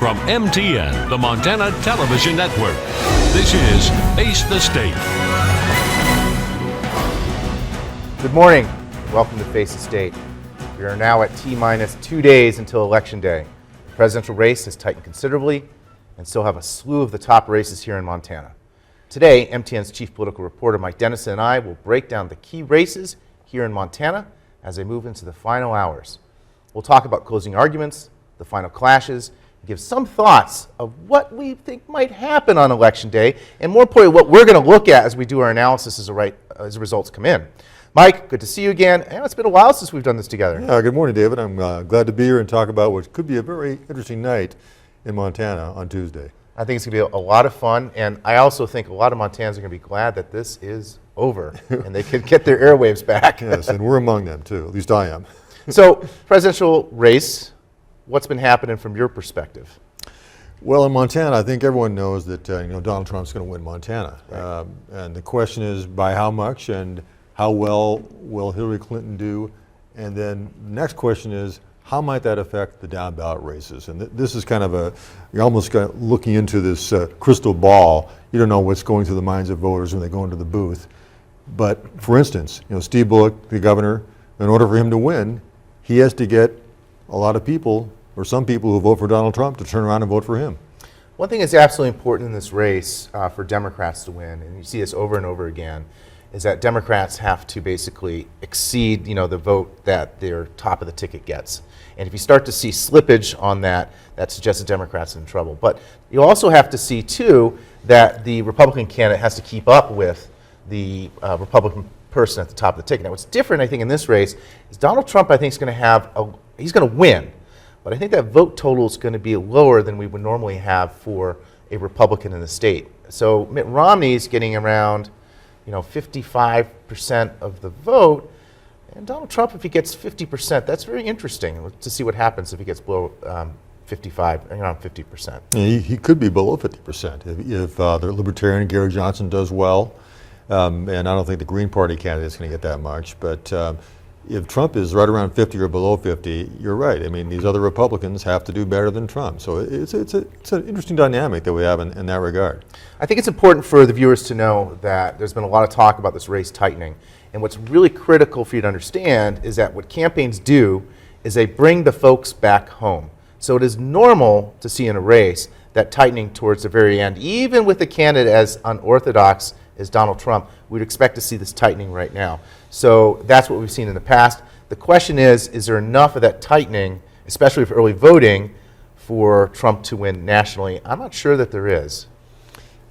From MTN, the Montana Television Network, this is Face the State. Good morning. Welcome to Face the State. We are now at T-minus 2 days until Election Day. The presidential race has tightened considerably and still have a slew of the top races here in Montana. Today, MTN's Chief Political Reporter Mike Dennison and I will break down the key races here in Montana as they move into the final hours. We'll talk about closing arguments, the final clashes, and give some thoughts of what we think might happen on Election Day, and more importantly, what we're going to look at as we do our analysis as the results come in. Mike, good to see you again. It's been a while since we've done this together. Yeah, good morning, David. I'm glad to be here and talk about what could be a very interesting night in Montana on Tuesday. I think it's going to be a lot of fun, and I also think a lot of Montanans are going to be glad that this is over and they can get their airwaves back. Yes, and we're among them too, at least I am. So, presidential race, what's been happening from your perspective? Well, in Montana, I think everyone knows that Donald Trump's going to win Montana. Right. And the question is by how much and how well will Hillary Clinton do? And then the next question is, how might that affect the down ballot races? And this is kind of you're almost looking into this crystal ball. You don't know what's going through the minds of voters when they go into the booth. But for instance, Steve Bullock, the governor, in order for him to win, he has to get a lot of people, or some people who vote for Donald Trump, to turn around and vote for him. One thing that's absolutely important in this race for Democrats to win, and you see this over and over again, is that Democrats have to basically exceed, the vote that their top of the ticket gets. And if you start to see slippage on that, that suggests the Democrats are in trouble. But you also have to see, too, that the Republican candidate has to keep up with the Republican person at the top of the ticket. Now, what's different, I think, in this race is Donald Trump, I think, is going to he's going to win. But I think that vote total is going to be lower than we would normally have for a Republican in the state. So Mitt Romney's getting around 55% of the vote, and Donald Trump, if he gets 50%, that's very interesting to see what happens if he gets below 55, around 50%. Yeah, he could be below 50% if the Libertarian Gary Johnson does well, and I don't think the Green Party candidate is going to get that much, but if Trump is right around 50 or below 50, you're right. I mean, these other Republicans have to do better than Trump. So it's an interesting dynamic that we have in that regard. I think it's important for the viewers to know that there's been a lot of talk about this race tightening. And what's really critical for you to understand is that what campaigns do is they bring the folks back home. So it is normal to see in a race that tightening towards the very end, even with a candidate as unorthodox as Donald Trump, we'd expect to see this tightening right now. So that's what we've seen in the past. The question is there enough of that tightening, especially for early voting, for Trump to win nationally? I'm not sure that there is.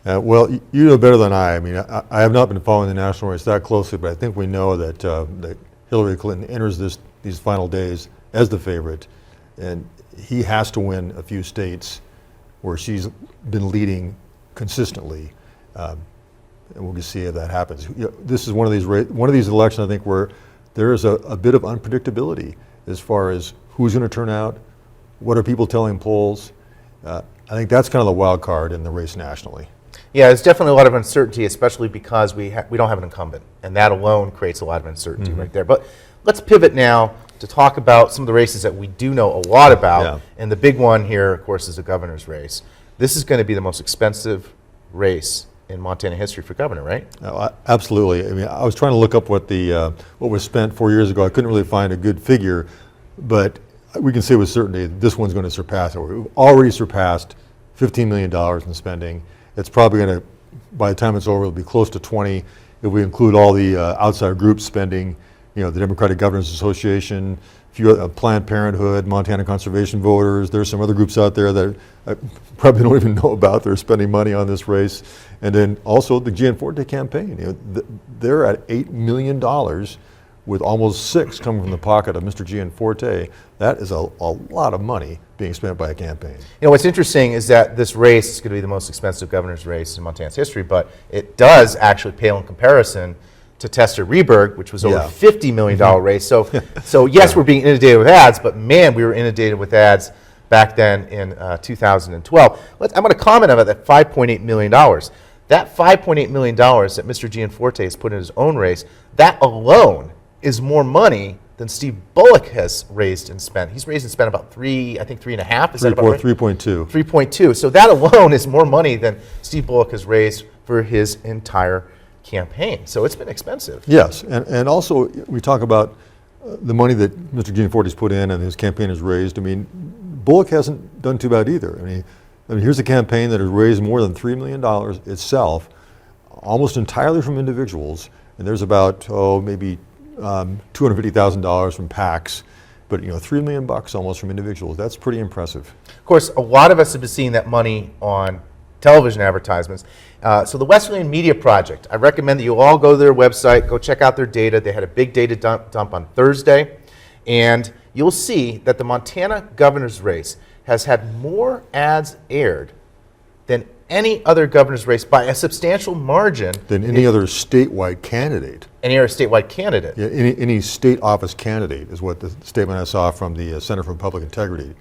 Well, you know better than I. I mean, I have not been following the national race that closely, but I think we know that Hillary Clinton enters these final days as the favorite, and he has to win a few states where she's been leading consistently. And we'll just see if that happens. This is one of these elections, I think, where there is a bit of unpredictability as far as who's going to turn out, what are people telling polls. I think that's kind of the wild card in the race nationally. Yeah, there's definitely a lot of uncertainty, especially because we don't have an incumbent, and that alone creates a lot of uncertainty right there. But let's pivot now to talk about some of the races that we do know a lot about. Yeah. And the big one here, of course, is the governor's race. This is going to be the most expensive race in Montana history for governor, right? Absolutely. I mean, I was trying to look up what was spent 4 years ago. I couldn't really find a good figure, but we can say with certainty this one's going to surpass it. We've already surpassed $15 million in spending. It's probably going to, by the time it's over, it'll be close to 20 if we include all the outside groups spending, the Democratic Governors Association, Planned Parenthood, Montana Conservation Voters. There's some other groups out there that I probably don't even know about. They're spending money on this race. And then also the Gianforte campaign. They're at $8 million with almost $6 million coming from the pocket of Mr. Gianforte. That is a lot of money being spent by a campaign. What's interesting is that this race is going to be the most expensive governor's race in Montana's history, but it does actually pale in comparison to Tester Rehberg, which was over $50 million race. So yes, we're being inundated with ads, but man, we were inundated with ads back then in 2012. I'm going to comment on that $5.8 million. That $5.8 million that Mr. Gianforte has put in his own race, that alone is more money than Steve Bullock has raised and spent. He's raised and spent about I think 3.5. Is that about right? 3.2. 3.2. So that alone is more money than Steve Bullock has raised for his entire campaign. So it's been expensive. Yes, and also we talk about the money that Mr. Gianforte's put in and his campaign has raised. I mean, Bullock hasn't done too bad either. I mean, here's a campaign that has raised more than $3 million itself, almost entirely from individuals. And there's about, maybe $250,000 from PACs, but $3 million almost from individuals. That's pretty impressive. Of course, a lot of us have been seeing that money on television advertisements. So the West Virginia Media Project, I recommend that you all go to their website, go check out their data. They had a big data dump on Thursday, and you'll see that the Montana governor's race has had more ads aired than any other governor's race by a substantial margin. Than any other statewide candidate. Any other statewide candidate. Yeah, any state office candidate is what the statement I saw from the Center for Public Integrity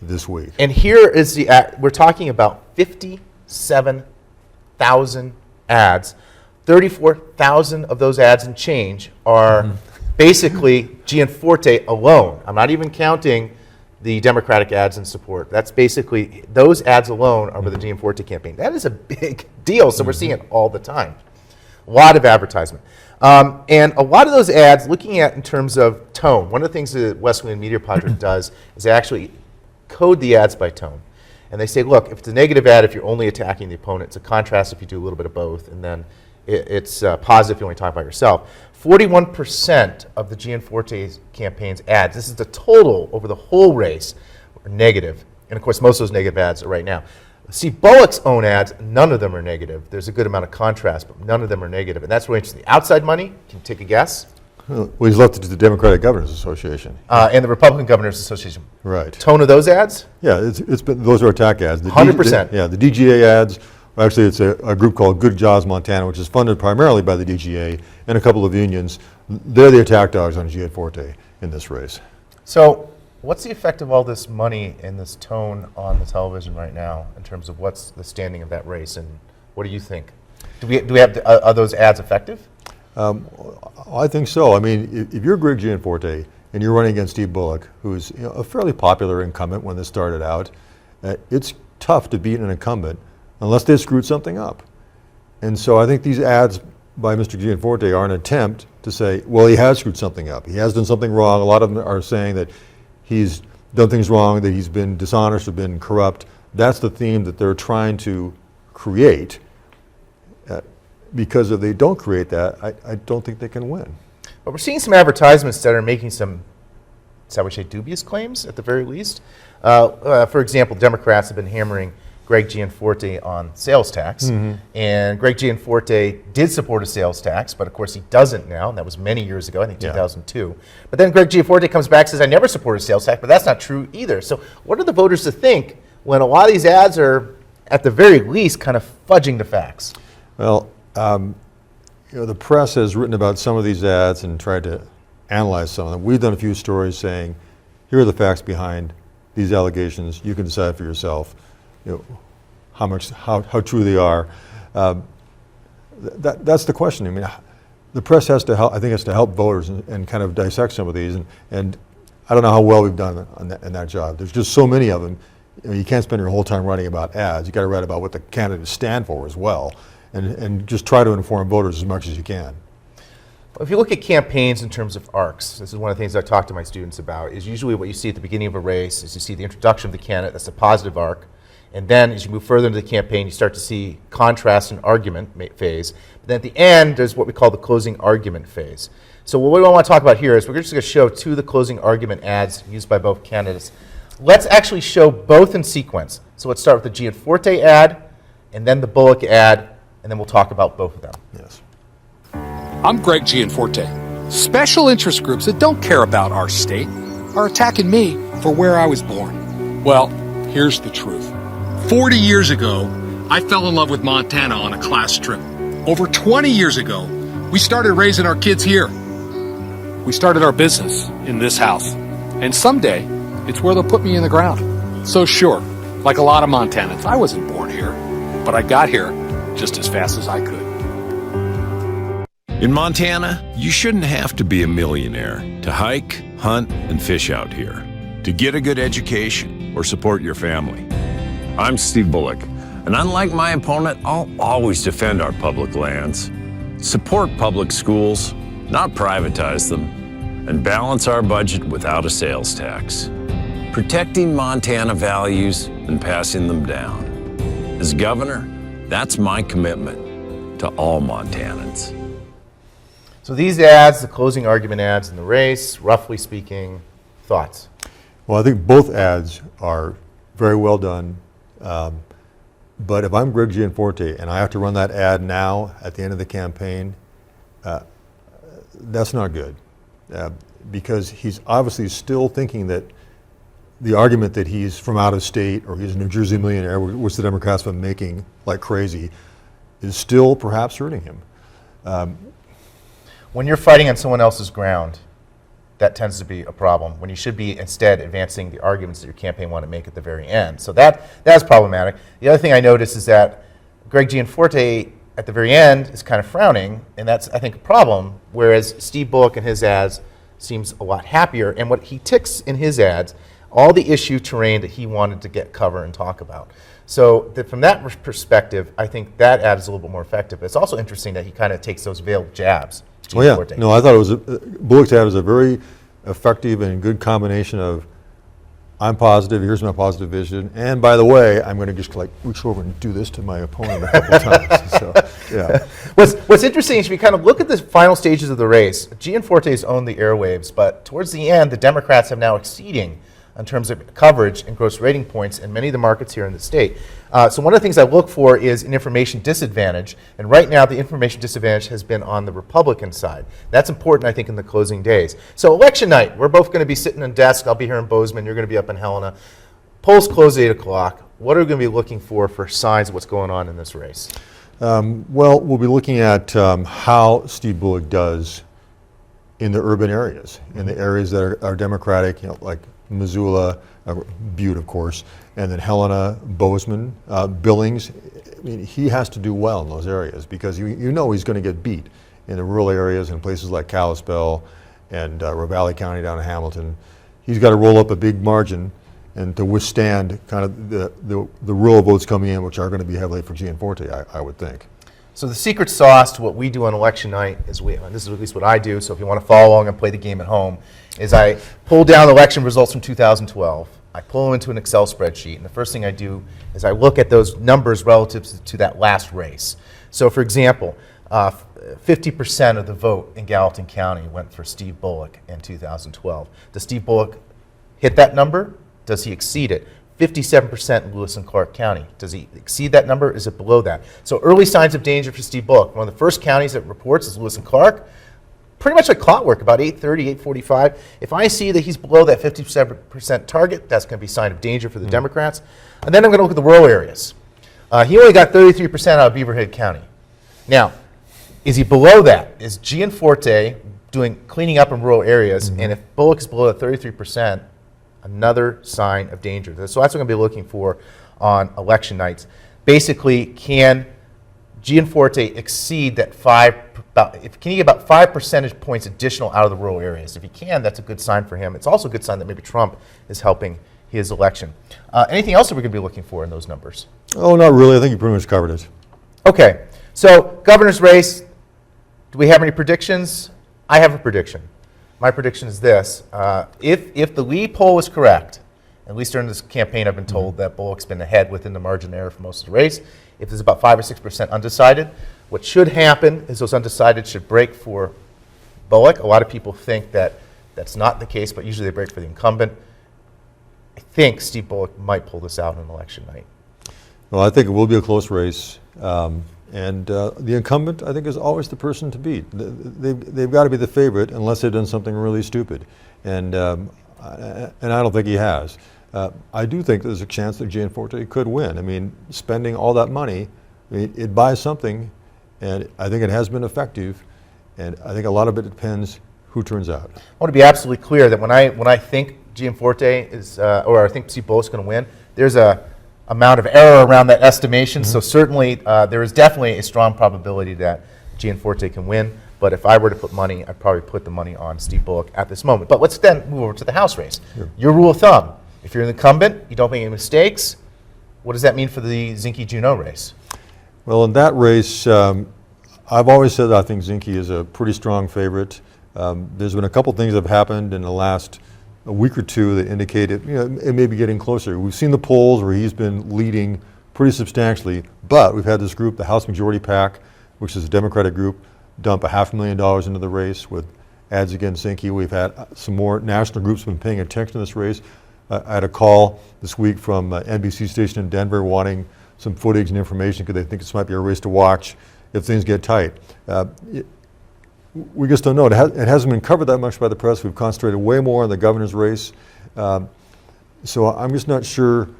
this week. And here is we're talking about 57,000 ads. 34,000 of those ads and change are basically Gianforte alone. I'm not even counting the Democratic ads in support. That's basically, those ads alone are for the Gianforte campaign. That is a big deal, so we're seeing it all the time. A lot of advertisement. And a lot of those ads, looking at in terms of tone, one of the things that West Virginia Media Project does is they actually code the ads by tone. And they say, look, if it's a negative ad, if you're only attacking the opponent, it's a contrast if you do a little bit of both, and then it's positive if you only talk about yourself. 41% of the Gianforte's campaign's ads, this is the total over the whole race, are negative. And of course, most of those negative ads are right now. Steve Bullock's own ads, none of them are negative. There's a good amount of contrast, but none of them are negative. And that's really interesting. The outside money, can you take a guess? Well, he's left it to the Democratic Governors Association. And the Republican Governors Association. Right. Tone of those ads? Yeah, it's been, those are attack ads. 100%. Yeah, the DGA ads. Actually, it's a group called Good Jobs Montana, which is funded primarily by the DGA and a couple of unions. They're the attack dogs on Gianforte in this race. So what's the effect of all this money and this tone on the television right now in terms of what's the standing of that race, and what do you think? Do we have, are those ads effective? I think so. I mean, if you're Greg Gianforte and you're running against Steve Bullock, who's a fairly popular incumbent when this started out, it's tough to beat an incumbent unless they screwed something up. And so I think these ads by Mr. Gianforte are an attempt to say, well, he has screwed something up. He has done something wrong. A lot of them are saying that he's done things wrong, that he's been dishonest or been corrupt. That's the theme that they're trying to create. Because if they don't create that, I don't think they can win. But we're seeing some advertisements that are making some, shall we say, dubious claims at the very least. For example, Democrats have been hammering Greg Gianforte on sales tax. And Greg Gianforte did support a sales tax, but of course he doesn't now, and that was many years ago, I think 2002. But then Greg Gianforte comes back and says, I never supported a sales tax, but that's not true either. So what are the voters to think when a lot of these ads are, at the very least, kind of fudging the facts? Well, the press has written about some of these ads and tried to analyze some of them. We've done a few stories saying, here are the facts behind these allegations. You can decide for yourself, how true they are. That's the question. I mean, the press has to help. I think has to help voters and kind of dissect some of these. And I don't know how well we've done in that job. There's just so many of them. You can't spend your whole time writing about ads. You got to write about what the candidates stand for as well. And just try to inform voters as much as you can. If you look at campaigns in terms of arcs, this is one of the things I talk to my students about, is usually what you see at the beginning of a race is you see the introduction of the candidate, that's a positive arc, and then as you move further into the campaign, you start to see contrast and argument phase. But then at the end, there's what we call the closing argument phase. So what we want to talk about here is we're just going to show two of the closing argument ads used by both candidates. Let's actually show both in sequence. So let's start with the Gianforte ad, and then the Bullock ad, and then we'll talk about both of them. Yes. I'm Greg Gianforte. Special interest groups that don't care about our state are attacking me for where I was born. Well, here's the truth. 40 years ago, I fell in love with Montana on a class trip. Over 20 years ago, we started raising our kids here. We started our business in this house. And someday, it's where they'll put me in the ground. So sure, like a lot of Montanans, I wasn't born here, but I got here just as fast as I could. In Montana, you shouldn't have to be a millionaire to hike, hunt, and fish out here, to get a good education or support your family. I'm Steve Bullock, and unlike my opponent, I'll always defend our public lands, support public schools, not privatize them, and balance our budget without a sales tax, protecting Montana values and passing them down. As governor, that's my commitment to all Montanans. So these ads, the closing argument ads in the race, roughly speaking, thoughts? Well, I think both ads are very well done. But if I'm Greg Gianforte and I have to run that ad now at the end of the campaign, that's not good. Because he's obviously still thinking that the argument that he's from out of state or he's a New Jersey millionaire, which the Democrats have been making like crazy, is still perhaps hurting him. When you're fighting on someone else's ground, that tends to be a problem, when you should be instead advancing the arguments that your campaign want to make at the very end. So that's problematic. The other thing I noticed is that Greg Gianforte at the very end is kind of frowning, and that's, I think, a problem, whereas Steve Bullock in his ads seems a lot happier, and what he ticks in his ads, all the issue terrain that he wanted to cover and talk about. So from that perspective, I think that ad is a little bit more effective. It's also interesting that he kind of takes those veiled jabs. Oh yeah, no, I thought it was Bullock's ad was a very effective and good combination of I'm positive, here's my positive vision, and by the way, I'm going to just like reach over and do this to my opponent a couple times. So, yeah. What's interesting is if you kind of look at the final stages of the race, Gianforte's owned the airwaves, but towards the end, the Democrats have now exceeding in terms of coverage and gross rating points in many of the markets here in the state. So one of the things I look for is an information disadvantage, and right now the information disadvantage has been on the Republican side. That's important, I think, in the closing days. So election night, we're both going to be sitting in desk. I'll be here in Bozeman. You're going to be up in Helena. Polls close at 8 o'clock. What are we going to be looking for signs of what's going on in this race? Well, we'll be looking at how Steve Bullock does in the urban areas, in the areas that are Democratic, like Missoula, Butte, of course, and then Helena, Bozeman, Billings. I mean, he has to do well in those areas because you know he's going to get beat in the rural areas and places like Kalispell and Ravalli County down in Hamilton. He's got to roll up a big margin and to withstand kind of the rural votes coming in, which are going to be heavily for Gianforte, I would think. So the secret sauce to what we do on election night is and this is at least what I do, so if you want to follow along and play the game at home, is I pull down election results from 2012. I pull them into an Excel spreadsheet, and the first thing I do is I look at those numbers relative to that last race. So for example, 50% of the vote in Gallatin County went for Steve Bullock in 2012. Does Steve Bullock hit that number? Does he exceed it? 57% in Lewis and Clark County. Does he exceed that number? Is it below that? So early signs of danger for Steve Bullock. One of the first counties that reports is Lewis and Clark. Pretty much like clockwork, about 8:30, 8:45. If I see that he's below that 57% target, that's going to be a sign of danger for the Democrats. And then I'm going to look at the rural areas. He only got 33% out of Beaverhead County. Now, is he below that? Is Gianforte cleaning up in rural areas? And if Bullock is below that 33%, another sign of danger. So that's what I'm going to be looking for on election nights. Basically, can Gianforte exceed that can he get about 5 percentage points additional out of the rural areas? If he can, that's a good sign for him. It's also a good sign that maybe Trump is helping his election. Anything else that we're going to be looking for in those numbers? Oh, not really. I think you pretty much covered it. Okay, so governor's race, do we have any predictions? I have a prediction. My prediction is this. If the Lee poll is correct, at least during this campaign I've been told that Bullock's been ahead within the margin of error for most of the race. If there's about 5 or 6% undecided, what should happen is those undecided should break for Bullock. A lot of people think that that's not the case, but usually they break for the incumbent. I think Steve Bullock might pull this out on election night. Well, I think it will be a close race. And the incumbent, I think, is always the person to beat. They've got to be the favorite unless they've done something really stupid. And I don't think he has. I do think there's a chance that Gianforte could win. I mean, spending all that money, it buys something, and I think it has been effective. And I think a lot of it depends who turns out. I want to be absolutely clear that when I think Gianforte is, or I think Steve Bullock's going to win, there's a amount of error around that estimation. So certainly there is definitely a strong probability that Gianforte can win. But if I were to put money, I'd probably put the money on Steve Bullock at this moment. But let's then move over to the House race. Your rule of thumb, if you're an incumbent, you don't make any mistakes, what does that mean for the Zinke-Juneau race? Well, in that race, I've always said that I think Zinke is a pretty strong favorite. There's been a couple things that have happened in the last a week or two that indicated it may be getting closer. We've seen the polls where he's been leading pretty substantially, but we've had this group, the House Majority PAC, which is a Democratic group, dump $500,000 into the race with ads against Zinke. We've had some more national groups been paying attention to this race. I had a call this week from NBC station in Denver wanting some footage and information because they think this might be a race to watch if things get tight. We just don't know. It hasn't been covered that much by the press. We've concentrated way more on the governor's race. So I'm just not sure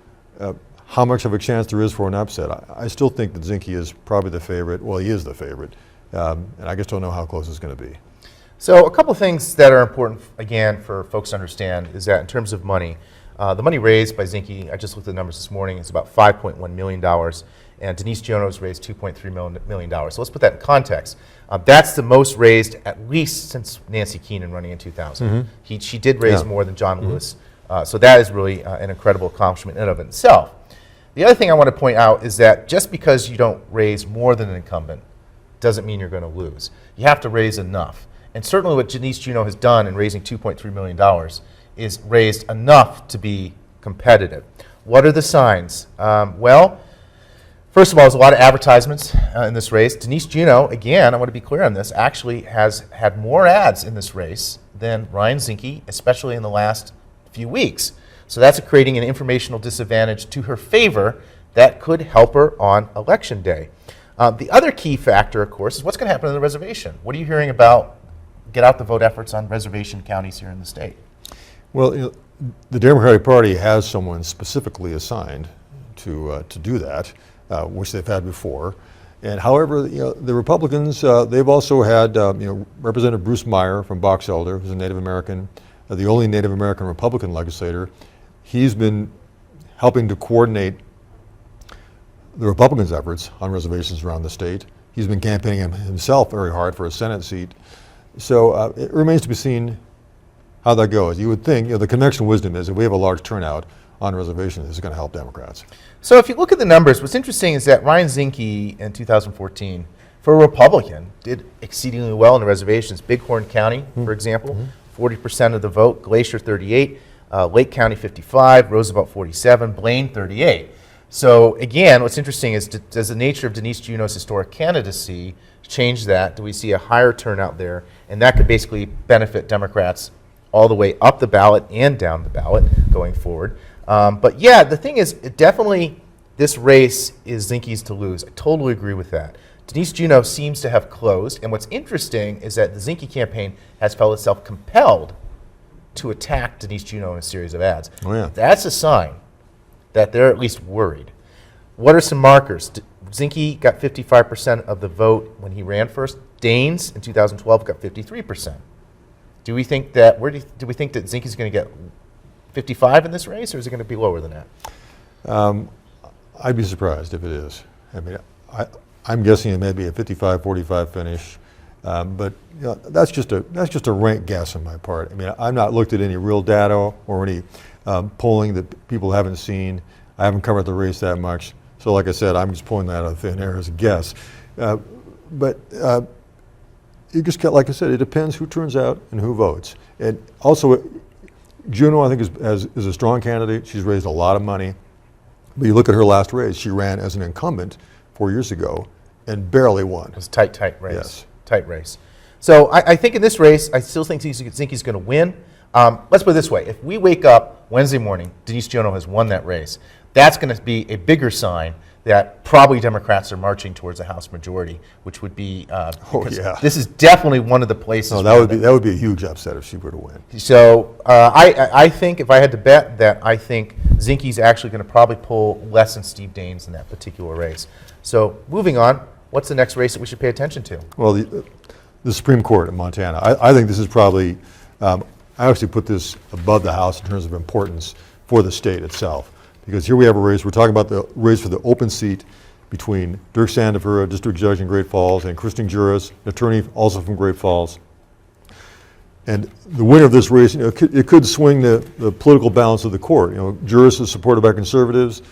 how much of a chance there is for an upset. I still think that Zinke is probably the favorite. Well, he is the favorite. And I just don't know how close it's going to be. So a couple things that are important, again, for folks to understand is that in terms of money, the money raised by Zinke, I just looked at the numbers this morning, is about $5.1 million. And Denise Juneau's raised $2.3 million. So let's put that in context. That's the most raised at least since Nancy Keenan running in 2000. She did raise more than John Lewis. So that is really an incredible accomplishment in and of itself. The other thing I want to point out is that just because you don't raise more than an incumbent doesn't mean you're going to lose. You have to raise enough. And certainly what Denise Juneau has done in raising $2.3 million is raised enough to be competitive. What are the signs? Well, first of all, there's a lot of advertisements in this race. Denise Juneau, again, I want to be clear on this, actually has had more ads in this race than Ryan Zinke, especially in the last few weeks. So that's creating an informational disadvantage to her favor that could help her on Election Day. The other key factor, of course, is what's going to happen in the reservation. What are you hearing about get out the vote efforts on reservation counties here in the state? Well, the Democratic Party has someone specifically assigned to do that, which they've had before. And however, the Republicans, they've also had Representative Bruce Meyer from Box Elder, who's a Native American, the only Native American Republican legislator. He's been helping to coordinate the Republicans' efforts on reservations around the state. He's been campaigning himself very hard for a Senate seat. So it remains to be seen how that goes. You would think, the conventional wisdom is if we have a large turnout on reservations, this is going to help Democrats. So if you look at the numbers, what's interesting is that Ryan Zinke in 2014, for a Republican, did exceedingly well in the reservations. Bighorn County, for example, 40% of the vote, Glacier 38, Lake County 55, Roosevelt 47, Blaine 38. So again, what's interesting is does the nature of Denise Juneau's historic candidacy change that? Do we see a higher turnout there? And that could basically benefit Democrats all the way up the ballot and down the ballot going forward. But yeah, the thing is, definitely this race is Zinke's to lose. I totally agree with that. Denise Juneau seems to have closed, and what's interesting is that the Zinke campaign has felt itself compelled to attack Denise Juneau in a series of ads. Oh, yeah. That's a sign that they're at least worried. What are some markers? Zinke got 55% of the vote when he ran first. Daines in 2012 got 53%. Do we think that Zinke's going to get 55 in this race, or is it going to be lower than that? I'd be surprised if it is. I mean, I'm guessing it may be a 55-45 finish, but that's just a rank guess on my part. I mean, I've not looked at any real data or any polling that people haven't seen. I haven't covered the race that much, so like I said, I'm just pulling that out of thin air as a guess. But you just get, like I said, it depends who turns out and who votes. And also, Juneau, I think, is a strong candidate. She's raised a lot of money. But you look at her last race, she ran as an incumbent 4 years ago and barely won. It was a tight race. Yes. Tight race. So I think in this race, I still think Zinke's going to win. Let's put it this way. If we wake up Wednesday morning, Denise Juneau has won that race, that's going to be a bigger sign that probably Democrats are marching towards a House majority, which would be this is definitely one of the places. No, that would be a huge upset if she were to win. So I think if I had to bet that I think Zinke's actually going to probably pull less than Steve Daines in that particular race. So moving on, what's the next race that we should pay attention to? Well, the Supreme Court in Montana. I think this is probably, I actually put this above the House in terms of importance for the state itself. Because here we have a race, we're talking about the race for the open seat between Dirk Sandifer, a district judge in Great Falls, and Kristen Juris, an attorney also from Great Falls. And the winner of this race, it could swing the political balance of the court. Juris is supported by conservatives,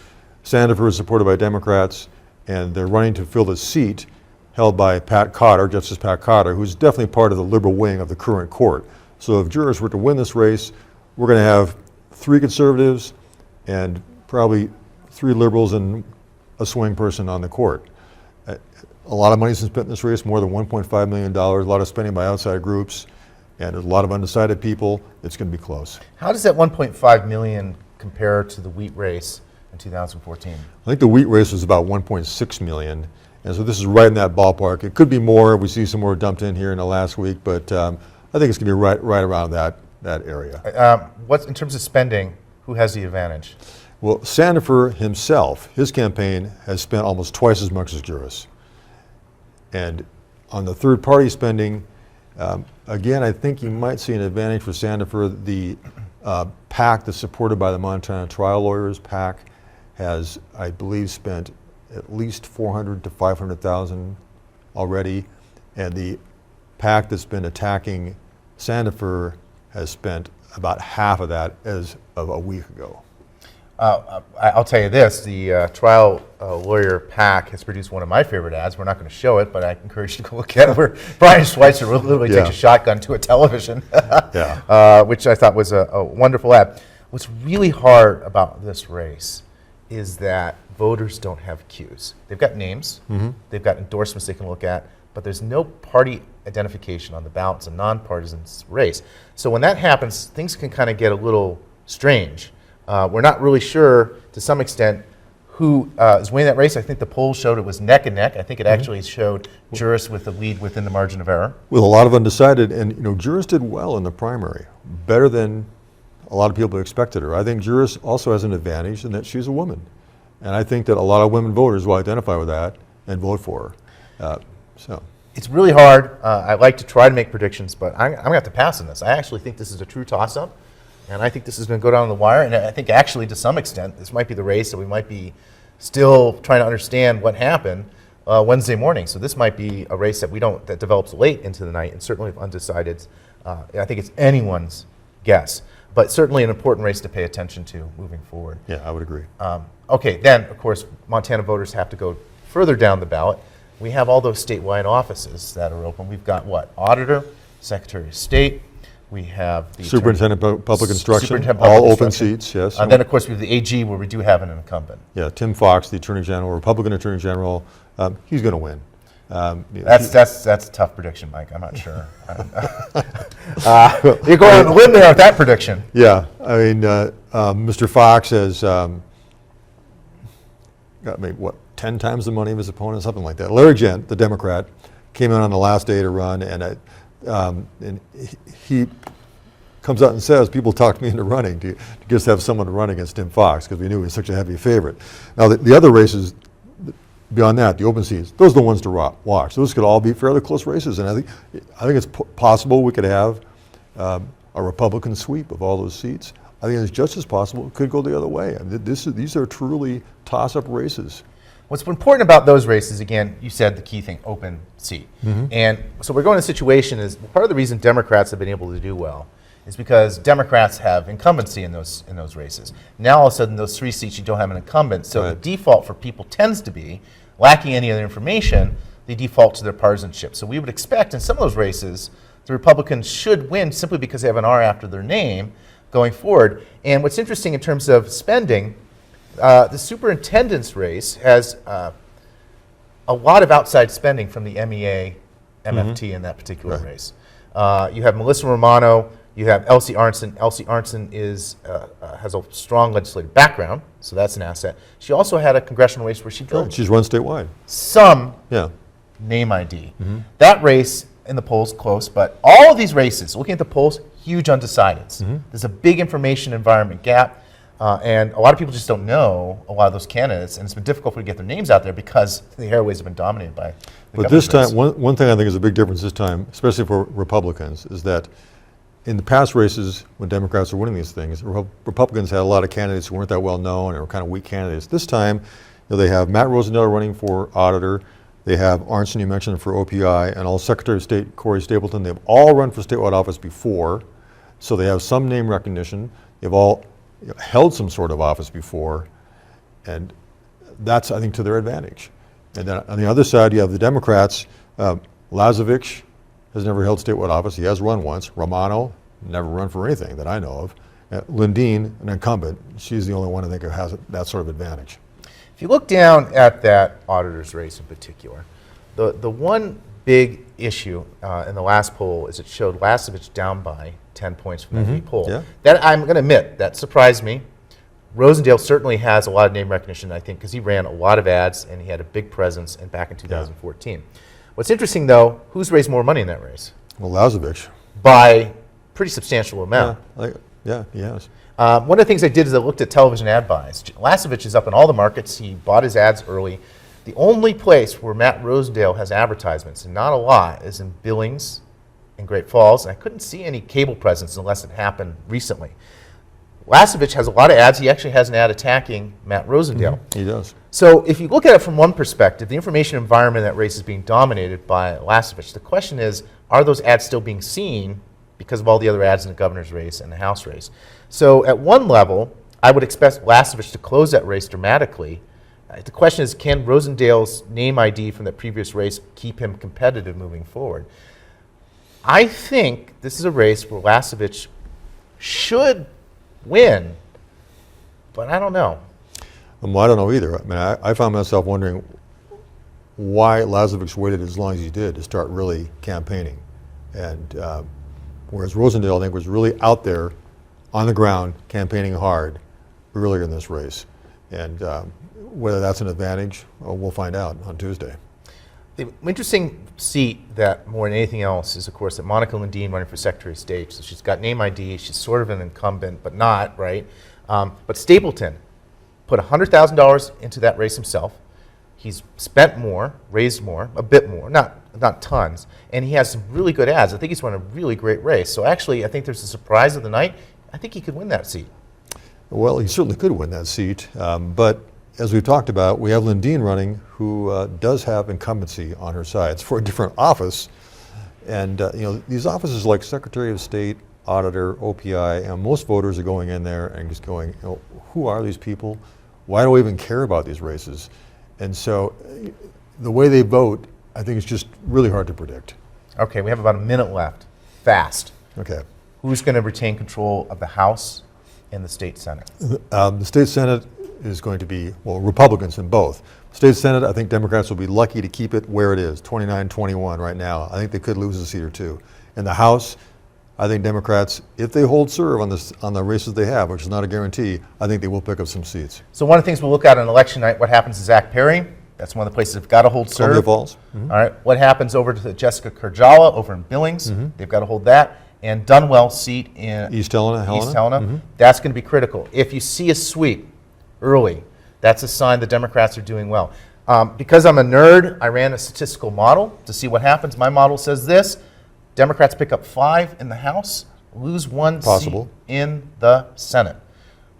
Sandifer is supported by Democrats, and they're running to fill the seat held by Pat Cotter, Justice Pat Cotter, who's definitely part of the liberal wing of the current court. So if Juris were to win this race, we're going to have 3 conservatives and probably 3 liberals and a swing person on the court. A lot of money's been spent in this race, more than $1.5 million, a lot of spending by outside groups, and there's a lot of undecided people. It's going to be close. How does that 1.5 million compare to the wheat race in 2014? I think the wheat race was about 1.6 million, and so this is right in that ballpark. It could be more. We see some more dumped in here in the last week, but I think it's going to be right around that area. What's in terms of spending? Who has the advantage? Well, Sandifer himself, his campaign has spent almost twice as much as Juris. And on the third-party spending, again, I think you might see an advantage for Sandifer. The PAC that's supported by the Montana Trial Lawyers, PAC, has, I believe, spent at least $400,000 to $500,000 already, and the PAC that's been attacking Sandifer has spent about half of that as of a week ago. I'll tell you this, the trial lawyer PAC has produced one of my favorite ads. We're not going to show it, but I encourage you to go look at it, where Brian Schweitzer literally takes a shotgun to a television, which I thought was a wonderful ad. What's really hard about this race is that voters don't have cues. They've got names, they've got endorsements they can look at, but there's no party identification on the ballot. It's a nonpartisan race. So when that happens, things can kind of get a little strange. We're not really sure, to some extent, who is winning that race. I think the polls showed it was neck and neck. I think it actually showed Juris with the lead within the margin of error. With a lot of undecided, and Juris did well in the primary, better than a lot of people expected her. I think Juris also has an advantage in that she's a woman. And I think that a lot of women voters will identify with that and vote for her. It's really hard. I like to try to make predictions, but I'm going to have to pass on this. I actually think this is a true toss-up. And I think this is going to go down the wire. And I think actually, to some extent, this might be the race that we might be still trying to understand what happened Wednesday morning. So this might be a race that develops late into the night, and certainly if undecided. I think it's anyone's guess, but certainly an important race to pay attention to moving forward. Yeah, I would agree. Okay, then of course Montana voters have to go further down the ballot. We have all those statewide offices that are open. We've got what? Auditor, Secretary of State. We have the Superintendent of Public Instruction, all open seats, yes. Then, of course, we have the AG, where we do have an incumbent. Yeah, Tim Fox, the Attorney General, Republican Attorney General, he's going to win. That's a tough prediction, Mike. I'm not sure. You're going on the limb there with that prediction. Yeah, I mean, Mr. Fox has got maybe, 10 times the money of his opponent, something like that. Larry Gent, the Democrat, came in on the last day to run, and he comes out and says, people talked me into running to just have someone to run against Tim Fox, because we knew he was such a heavy favorite. Now, the other races beyond that, the open seats, those are the ones to watch. Those could all be fairly close races, and I think it's possible we could have a Republican sweep of all those seats. I think it's just as possible it could go the other way. I mean, these are truly toss-up races. What's important about those races, again, you said the key thing, open seat. And so we're going to a situation is, part of the reason Democrats have been able to do well is because Democrats have incumbency in those races. Now all of a sudden, those 3 seats, you don't have an incumbent. So the default for people tends to be, lacking any other information, they default to their partisanship. So we would expect in some of those races, the Republicans should win simply because they have an R after their name going forward. And what's interesting in terms of spending, the superintendent's race has a lot of outside spending from the MEA, MFT in that particular race. You have Melissa Romano, you have Elsie Arnson. Elsie Arnson has a strong legislative background, so that's an asset. She also had a congressional race where she built She's run statewide. Some name ID. That race in the polls close, but all of these races, looking at the polls, huge undecideds. There's a big information environment gap. And a lot of people just don't know a lot of those candidates, and it's been difficult for them to get their names out there because the airways have been dominated by the But this time, one thing I think is a big difference this time, especially for Republicans, is that in the past races, when Democrats were winning these things, Republicans had a lot of candidates who weren't that well known or were kind of weak candidates. This time, They have Matt Rosendale running for auditor. They have Arnson, you mentioned, for OPI, and all Secretary of State Corey Stapleton. They've all run for statewide office before, so they have some name recognition. They've all held some sort of office before, and that's, I think, to their advantage. And then on the other side, you have the Democrats. Lazovich has never held statewide office. He has run once. Romano, never run for anything that I know of. Lundeen, an incumbent, she's the only one I think who has that sort of advantage. If you look down at that auditor's race in particular, the one big issue in the last poll is it showed Lasovich down by 10 points from that poll. Yeah. That, I'm going to admit, that surprised me. Rosendale certainly has a lot of name recognition, I think, because he ran a lot of ads and he had a big presence back in 2014. What's interesting, though, who's raised more money in that race? Well, Lazovich. By pretty substantial amount. Yeah, he has. One of the things I did is I looked at television ad buys. Lasovich is up in all the markets. He bought his ads early. The only place where Matt Rosendale has advertisements, and not a lot, is in Billings and Great Falls. And I couldn't see any cable presence unless it happened recently. Lasovich has a lot of ads. He actually has an ad attacking Matt Rosendale. He does. So if you look at it from one perspective, the information environment in that race is being dominated by Lasovich. The question is, are those ads still being seen because of all the other ads in the governor's race and the House race? So at one level, I would expect Lasovich to close that race dramatically. The question is, can Rosendale's name ID from that previous race keep him competitive moving forward? I think this is a race where Lasovich should win, but I don't know. Well, I don't know either. I mean, I found myself wondering why Lazovich waited as long as he did to start really campaigning. And whereas Rosendale, I think, was really out there on the ground campaigning hard earlier in this race. And whether that's an advantage, we'll find out on Tuesday. The interesting seat that more than anything else is, of course, that Monica Lundeen running for Secretary of State. So she's got name ID. She's sort of an incumbent, but not, right? But Stapleton put $100,000 into that race himself. He's spent more, raised more, a bit more, not tons, and he has some really good ads. I think he's run a really great race. So actually, I think there's a surprise of the night. I think he could win that seat. Well, he certainly could win that seat, but as we've talked about, we have Lundeen running, who does have incumbency on her side. It's for a different office, and these offices like Secretary of State, Auditor, OPI, and most voters are going in there and just going, who are these people? Why do we even care about these races? And so the way they vote, I think it's just really hard to predict. Okay, we have about a minute left. Fast. Okay. Who's going to retain control of the House and the State Senate? The State Senate is going to be, well, Republicans in both. State Senate, I think Democrats will be lucky to keep it where it is, 29-21 right now. I think they could lose a seat or two. In the House, I think Democrats, if they hold serve on the races they have, which is not a guarantee, I think they will pick up some seats. So one of the things we'll look at on election night, what happens to Zach Perry? That's one of the places they've got to hold serve. Columbia Falls. Mm-hmm. All right. What happens over to Jessica Kurjawa over in Billings? Mm-hmm. They've got to hold that. And Dunwell's seat in East Helena. Mm-hmm. That's going to be critical. If you see a sweep early, that's a sign the Democrats are doing well. Because I'm a nerd, I ran a statistical model to see what happens. My model says this: Democrats pick up 5 in the House, lose 1 seat in the Senate.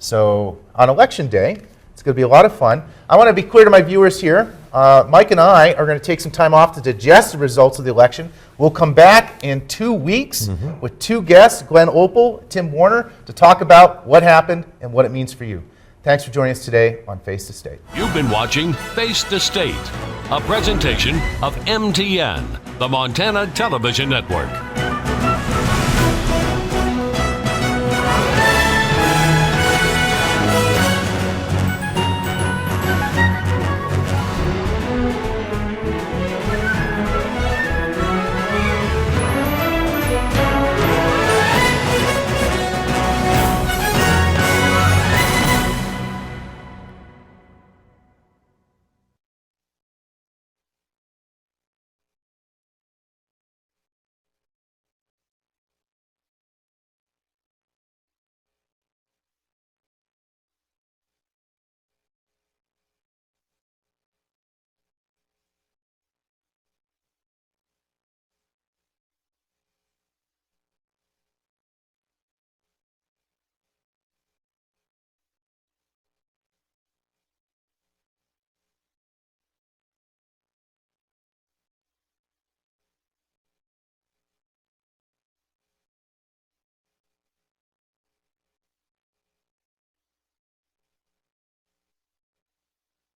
So on Election Day, it's going to be a lot of fun. I want to be clear to my viewers here. Mike and I are going to take some time off to digest the results of the election. We'll come back in 2 weeks with 2 guests, Glenn Opel, Tim Warner, to talk about what happened and what it means for you. Thanks for joining us today on Face the State. You've been watching Face the State, a presentation of MTN, the Montana Television Network.